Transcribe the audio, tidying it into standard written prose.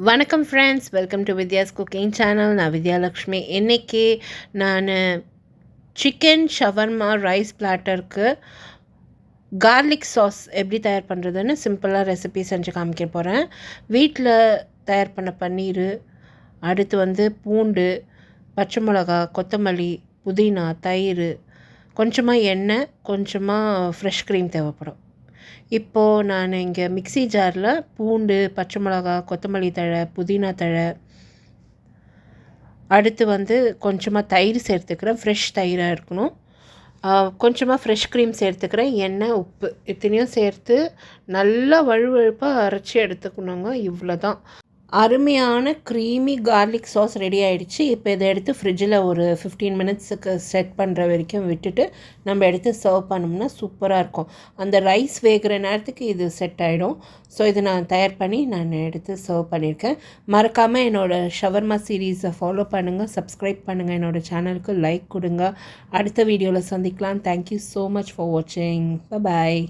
வணக்கம் friends, welcome to Vidya's cooking channel. நான் வித்யாலக்ஷ்மி. இன்றைக்கி நான் சிக்கன் ஷவர்மா ரைஸ் பிளாட்டருக்கு கார்லிக் சாஸ் எப்படி தயார் பண்ணுறதுன்னு சிம்பிளாக ரெசிபி செஞ்சு காமிக்க போகிறேன். வீட்டில் தயார் பண்ண பன்னீர், அடுத்து பூண்டு, பச்சை மிளகா, கொத்தமல்லி, புதினா, தயிர், கொஞ்சமாக எண்ணெய், கொஞ்சமாக ஃப்ரெஷ் க்ரீம் தேவைப்படும். இப்போது நான் இங்கே மிக்ஸி ஜாரில் பூண்டு, பச்சை மிளகா, கொத்தமல்லி தழை, புதினா தழை, அடுத்து கொஞ்சமாக தயிர் சேர்த்துக்கிறேன். ஃப்ரெஷ் தயிராக இருக்கணும். கொஞ்சமாக ஃப்ரெஷ் க்ரீம் சேர்த்துக்கிறேன். எண்ணெய், உப்பு இத்தனையும் சேர்த்து நல்லா வழுவழுப்பாக அரைச்சி எடுத்துக்கணுங்க. இவ்வளோ தான். அருமையான க்ரீமி கார்லிக் சாஸ் ரெடி ஆகிடுச்சு. இப்போ இதை எடுத்து ஃப்ரிட்ஜில் ஒரு 15 மினிட்ஸுக்கு செட் பண்ணுற வரைக்கும் விட்டுட்டு நம்ம எடுத்து சர்வ் பண்ணோம்னா சூப்பராக இருக்கும். அந்த ரைஸ் வேகிற நேரத்துக்கு இது செட் ஆகிடும். ஸோ இது நான் தயார் பண்ணி நான் எடுத்து சர்வ் பண்ணியிருக்கேன். மறக்காமல் என்னோடய ஷவர்மா சீரீஸை ஃபாலோ பண்ணுங்கள், சப்ஸ்கிரைப் பண்ணுங்கள், என்னோடய சேனலுக்கு லைக் கொடுங்க. அடுத்த வீடியோவில் சந்திக்கலாம். தேங்க்யூ ஸோ மச் ஃபார் வாட்சிங். பாய்.